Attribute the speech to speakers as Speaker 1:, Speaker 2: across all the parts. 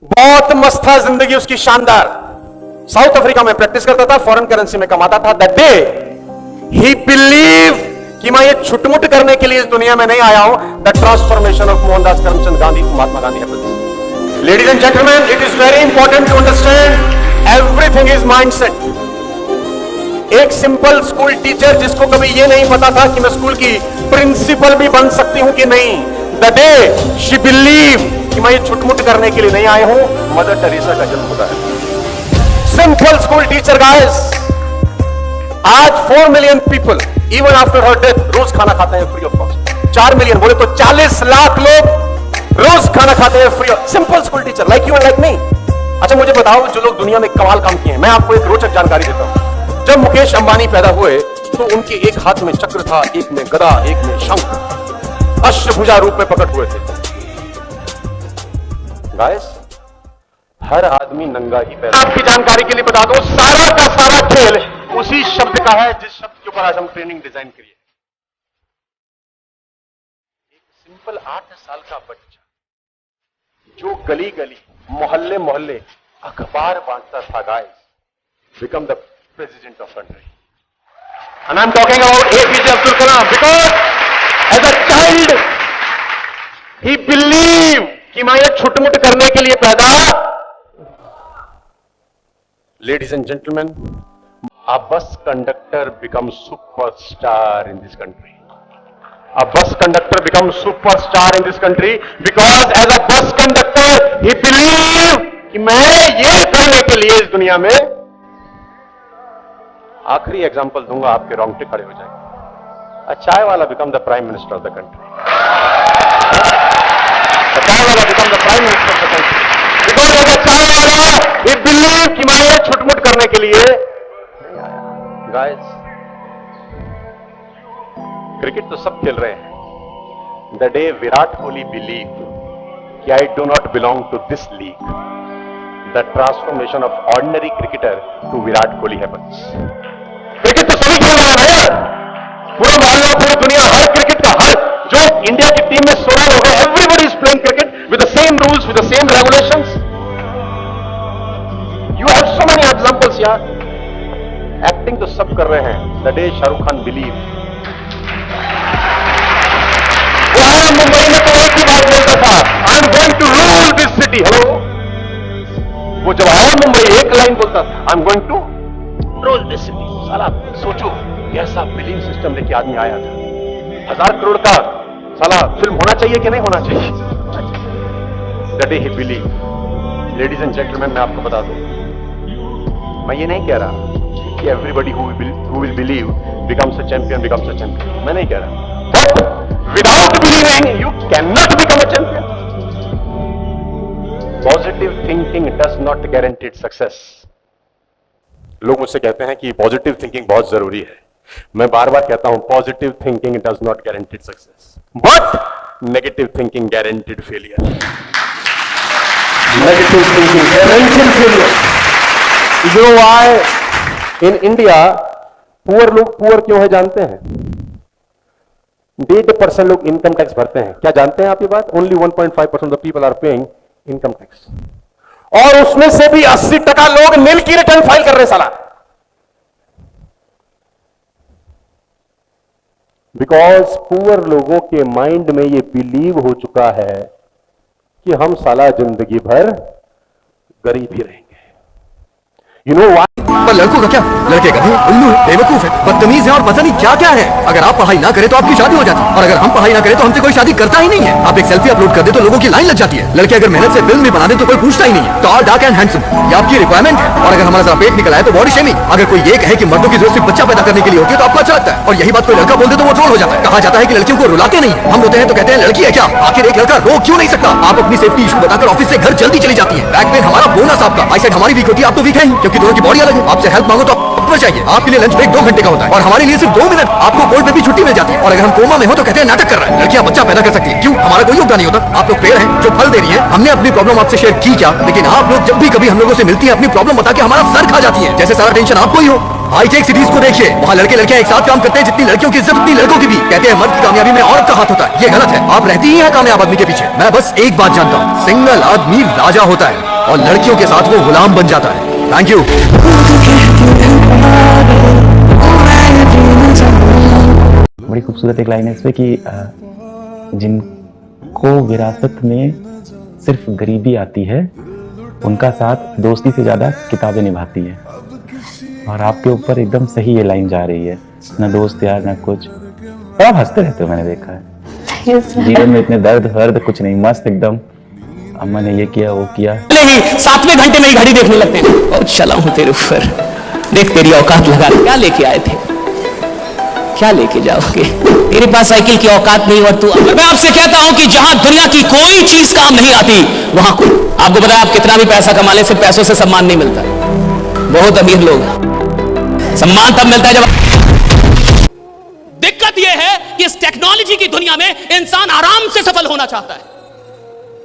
Speaker 1: बहुत मस्त था, जिंदगी उसकी शानदार। साउथ अफ्रीका में प्रैक्टिस करता था, फॉरेन करेंसी में कमाता था। दैट डे ही बिलीव कि मैं ये छुटमुट करने के लिए इस दुनिया में नहीं आया हूं। The transformation of Mohandas Karamchand Gandhi, Mahatma Gandhi happens. Ladies and gentleman, it is very important to understand everything is mindset. एक सिंपल स्कूल टीचर जिसको कभी ये नहीं पता था कि मैं स्कूल की प्रिंसिपल भी बन सकती हूं कि नहीं, द डे शी बिलीव कि मैं ये छुटमुट करने के लिए नहीं आया हूं, मदर टेरेसा का जन्म होता है। Simple school teacher guys. आज 4 million people even after her death रोज खाना खाते हैं फ्री ऑफ कॉस्ट। 4 मिलियन बोले तो 40 लाख लोग रोज खाना खाते हैं free of. Simple school teacher like you and like me. अच्छा मुझे बताओ, जो लोग दुनिया में कमाल काम किए हैं, मैं आपको एक रोचक जानकारी देता हूं। जब मुकेश अंबानी पैदा हुए तो उनके एक हाथ में चक्र था, एक में गदा, एक में शंख, अष्टभुजा रूप में प्रकट हुए थे। गाइस, हर आदमी नंगा ही पैदा। आपकी जानकारी के लिए बता दो, सारा का सारा खेल उसी शब्द का है जिस शब्द के ऊपर आज हम ट्रेनिंग डिजाइन करिए। एक सिंपल 8 साल का बच्चा जो गली गली, मोहल्ले मोहल्ले अखबार बांटता था, guys, become the president of country. And I'm talking about APJ Abdul Kalam, because as a child he believed कि मैं ये छुटमुट करने के लिए पैदा। Ladies and gentlemen, a bus conductor becomes superstar in this country. A bus conductor becomes superstar in this country because as a bus conductor he believed कि मैं ये करने के लिए इस दुनिया में। आखिरी एग्जांपल दूंगा, आपके रोंगटे खड़े हो जाएंगे। A चाय वाला become the prime minister of the country. चाय वाला become the prime minister of the country because अगर चाय वाला ये बिलीव कि मैं ये छुटमुट करने के लिए। गाइस, क्रिकेट तो सब खेल रहे हैं। The day Virat Kohli believe कि I do not belong to this league, the transformation of ordinary cricketer to Virat Kohli happens. Cricket तो सभी खेल रहे हैं ना यार, पूरा मोहल्ला, पूरी दुनिया, हर क्रिकेट का हर जो इंडिया की टीम में 16 लोग हैं, everybody is playing cricket with the same rules, with the same regulations. You have so many examples यार। एक्टिंग तो सब कर रहे हैं। The day Shahrukh Khan believe, वो आया मुंबई में तो एक ही बात बोलता था, I am going to rule this city. Hello, वो जब आया मुंबई एक लाइन बोलता था, I am going to rule this city. साला सोचो कैसा बिलिंग सिस्टम लेके आदमी आया था। 1000 करोड़ का साला फिल्म होना चाहिए कि नहीं होना चाहिए। The day he believe. Ladies and gentleman, मैं आपको बता दूं, मैं ये नहीं कह रहा कि everybody who will believe becomes a champion becomes a champion. मैं नहीं कह रहा। Without believing you can not become a champion. Positive thinking does not guarantee success. लोग मुझसे कहते हैं कि पॉजिटिव थिंकिंग बहुत जरूरी है। मैं बार बार कहता हूं, positive thinking does not guaranteed success, but negative thinking guaranteed failure. Negative thinking guaranteed failure. You know why in India poor लोग पुअर क्यों है जानते हैं? 8% लोग इनकम टैक्स भरते हैं। क्या जानते हैं आप ये बात? Only 1.5% of people are paying income tax, और उसमें से भी 80% लोग नील की रिटर्न फाइल कर रहे हैं साला। बिकॉज पुअर लोगों के माइंड में ये बिलीव हो चुका है कि हम साला जिंदगी भर गरीब ही रहेंगे। You know why?
Speaker 2: पर लड़कों का क्या? लड़के गधे, उल्लू है, बेवकूफ है, बदतमीज है और पता नहीं क्या क्या है। अगर आप पढ़ाई ना करें तो आपकी शादी हो जाती है, और अगर हम पढ़ाई ना करें तो हमसे कोई शादी करता ही नहीं है। आप एक सेल्फी अपलोड कर दे तो लोगों की लाइन लग जाती है। लड़के अगर मेहनत से फिल्म भी बना दे तो कोई पूछता ही नहीं है। टॉल, डार्क एंड हैंडसम, ये आपकी रिक्वायरमेंट है। और अगर हमारा जरा पेट निकला है तो बॉडी शेमिंग। अगर कोई ये कहे कि मर्दों की जरूरत सिर्फ बच्चा पैदा करने के लिए होती है तो आपको अच्छा लगता है, और यही बात कोई लड़का बोल दे तो वो ट्रोल हो जाता है। कहा जाता है कि लड़कियों को रुलाते नहीं है। हम रोते हैं तो कहते हैं लड़की है क्या? आखिर एक लड़का रो क्यों नहीं सकता? आप अपनी सेफ्टी इशू बताकर ऑफिस से घर जल्दी चली जाती है। बैक पेन हमारा बोनस आपका, आई साइड हमारी वीक होती है, आप तो वीक है क्योंकि दोनों की बॉडी अलग है। आपसे हेल्प मांगो तो आपको चाहिए। आपके लिए लंच ब्रेक 2 घंटे का होता है और हमारे लिए सिर्फ 2 मिनट। आपको कोर्ट में भी छुट्टी मिल जाती है, और अगर हम कोमा में हो तो कहते हैं नाटक कर रहा है। लड़कियां बच्चा पैदा कर सकती है, क्यों? हमारा कोई योगदान नहीं होता। आप लोग पेड़ हैं जो फल दे रही है। हमने अपनी प्रॉब्लम आपसे शेयर की क्या? लेकिन आप लोग जब भी कभी हम लोगों से मिलती है अपनी प्रॉब्लम बता के हमारा सर खा जाती है, जैसे सारा टेंशन आपको ही हो। हाईटेक सिटीज को देखिए, वहाँ लड़के लड़कियां एक साथ काम करते हैं। जितनी लड़कियों की इज्जत उतनी लड़कों की भी। कहते हैं मर्द की कामयाबी में औरत का हाथ होता है, ये गलत है। आप रहती ही हैं कामयाब आदमी के पीछे। मैं बस एक बात जानता हूँ, सिंगल आदमी राजा होता है और लड़कियों के साथ वो गुलाम बन जाता है। Thank you.
Speaker 3: बड़ी खूबसूरत एक लाइन है इसमें कि जिनको विरासत में सिर्फ गरीबी आती है उनका साथ दोस्ती से ज्यादा किताबें निभाती हैं। और आपके ऊपर एकदम सही ये लाइन जा रही है, ना दोस्त यार ना कुछ, और आप हंसते रहते हो, मैंने देखा है। जीवन में इतने दर्द वर्द कुछ नहीं, मस्त एकदम। अम्मा ने ये किया वो किया।
Speaker 4: ही 7वें घंटे में ही घड़ी देखने लगते हैं। और चला हूं तेरे ऊपर, देख तेरी औकात लगा। क्या लेके आए थे, क्या लेके जाओगे? तेरे पास साइकिल की औकात नहीं और तू। मैं आपसे कहता हूं कि जहां दुनिया की कोई चीज काम नहीं आती वहां कोई। आपको पता है आप कितना भी पैसा कमा ले, सिर्फ पैसों से सम्मान नहीं मिलता। बहुत अमीर लोग सम्मान तब मिलता है जब। दिक्कत यह है कि इस टेक्नोलॉजी की दुनिया में इंसान आराम से सफल होना चाहता है।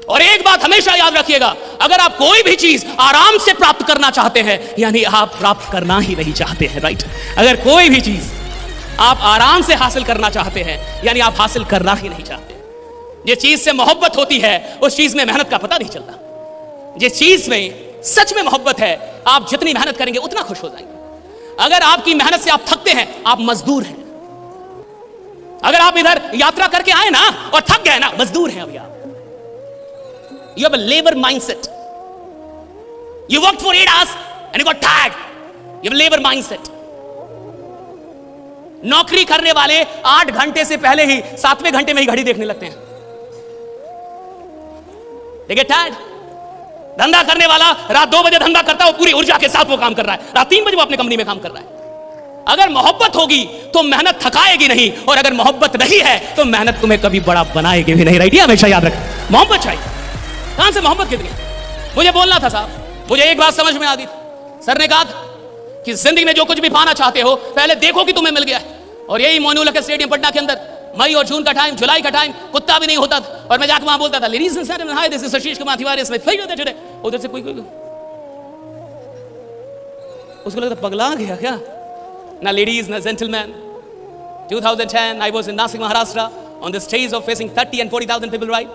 Speaker 4: और एक बात हमेशा याद रखिएगा, अगर आप कोई भी चीज आराम से प्राप्त करना चाहते हैं, यानी आप प्राप्त करना ही नहीं चाहते हैं, राइट? अगर कोई भी चीज आप आराम से हासिल करना चाहते हैं, यानी आप हासिल करना ही नहीं चाहते। जिस चीज से मोहब्बत होती है उस चीज में मेहनत का पता नहीं चलता। जिस चीज में सच में मोहब्बत है, आप जितनी मेहनत करेंगे उतना खुश हो जाएंगे। अगर आपकी मेहनत से आप थकते हैं, आप मजदूर हैं। अगर आप इधर यात्रा करके आए ना और थक गए ना, मजदूर हैं अभी आप। You have a labor mindset. You worked for 8 hours and you got tired. You have a labor mindset. नौकरी करने वाले 8 घंटे से पहले ही 7वें घंटे में ही घड़ी देखने लगते हैं। They get tired. धंधा करने वाला रात 2 बजे धंधा करता है, वो पूरी ऊर्जा के साथ वो काम कर रहा है। रात 3 बजे वो अपनी कंपनी में काम कर रहा है। अगर मोहब्बत होगी तो मेहनत थकाएगी नहीं, और अगर मोहब्बत नहीं है तो मेहनत तुम्हें कभी बड़ा बनाएगी भी नहीं। राइट? ये हमेशा याद रखें। मोहब्बत चाहिए। कहां से मोहब्बत कितनी? मुझे बोलना था साहब, मुझे एक बात समझ में आ गई। सर ने कहा कि जिंदगी में जो कुछ भी पाना चाहते हो पहले देखो कि तुम्हें मिल गया है। और यही मोनूलक स्टेडियम पटना के अंदर मई और जून का टाइम, जुलाई का टाइम, कुत्ता भी नहीं होता था और मैं जाकर वहां बोलता था, ladies and gentleman, hi this is Sashish Kumar Tiwari, इसमें फेल टुडे। उधर से कोई उसको लगता पगला गया क्या? ना लेडीज ना gentleman. 2010 I was in Nasik, Maharashtra on the stage of facing 30 and 40,000 people, right?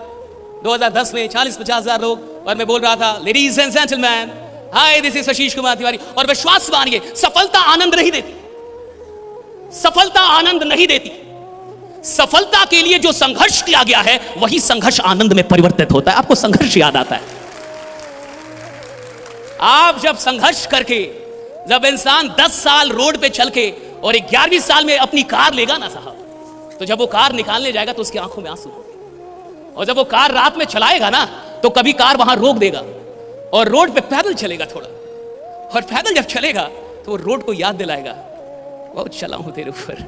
Speaker 4: 2010 में 40-50 हजार लोग, और मैं बोल रहा था, ladies and gentleman, hi this is Sashish Kumar Tiwari. और विश्वास मानिए, सफलता आनंद नहीं देती। सफलता आनंद नहीं देती। सफलता के लिए जो संघर्ष किया गया है वही संघर्ष आनंद में परिवर्तित होता है। आपको संघर्ष याद आता है? आप जब संघर्ष करके, जब इंसान 10 साल रोड पे चल के और 11वीं साल में अपनी कार लेगा ना साहब, तो जब वो कार निकालने जाएगा तो उसकी आंखों में आंसू, और जब वो कार रात में चलाएगा ना तो कभी कार वहां रोक देगा और रोड पे पैदल चलेगा थोड़ा, और पैदल जब चलेगा तो वो रोड को याद दिलाएगा, बहुत चला हूं तेरे ऊपर,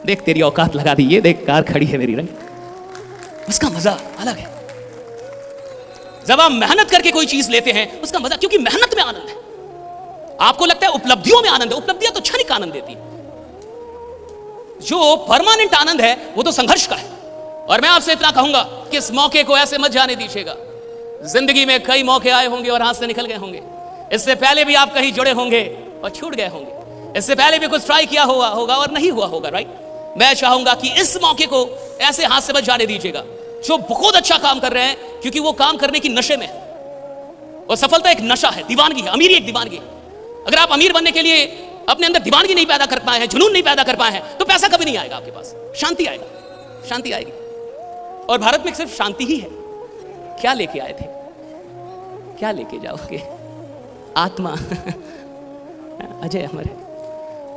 Speaker 4: देख तेरी औकात लगा दी, ये देख कार खड़ी है मेरी। रंग उसका मजा अलग है। जब आप मेहनत करके कोई चीज लेते हैं उसका मजा, क्योंकि मेहनत में आनंद है। आपको लगता है उपलब्धियों में आनंद है, उपलब्धियां तो क्षणिक आनंद देती है। जो परमानेंट आनंद है वो तो संघर्ष का है। और मैं आपसे इतना कहूंगा कि इस मौके को ऐसे मत जाने दीजिएगा। जिंदगी में कई मौके आए होंगे और हाथ से निकल गए होंगे। इससे पहले भी आप कहीं जुड़े होंगे और छूट गए होंगे। इससे पहले भी कुछ ट्राई किया होगा और नहीं हुआ होगा, राइट? मैं चाहूंगा कि इस मौके को ऐसे हाथ से मत जाने दीजिएगा। जो बहुत अच्छा काम कर रहे हैं, क्योंकि वो काम करने की नशे में है, और सफलता एक नशा है, दीवानगी है, अमीरी एक दीवानगी है। अगर आप अमीर बनने के लिए अपने अंदर दीवानगी नहीं पैदा कर पाए हैं, जुनून नहीं पैदा कर पाए हैं, तो पैसा कभी नहीं आएगा आपके पास। शांति आएगा, शांति आएगी। और भारत में सिर्फ शांति ही है। क्या लेके आए थे, क्या लेके जाओगे? आत्मा। अजय अमर है।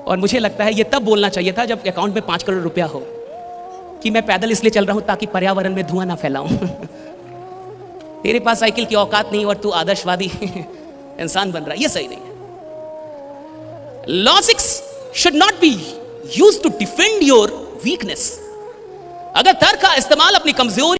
Speaker 4: और मुझे लगता है ये तब बोलना चाहिए था जब अकाउंट में 5 करोड़ रुपया हो, कि मैं पैदल इसलिए चल रहा हूं ताकि पर्यावरण में धुआं ना फैलाऊं। तेरे पास साइकिल की औकात नहीं और तू आदर्शवादी इंसान बन रहा है, ये सही नहीं है। Logics should not be used to defend your weakness. अगर तर्क का इस्तेमाल अपनी कमजोरी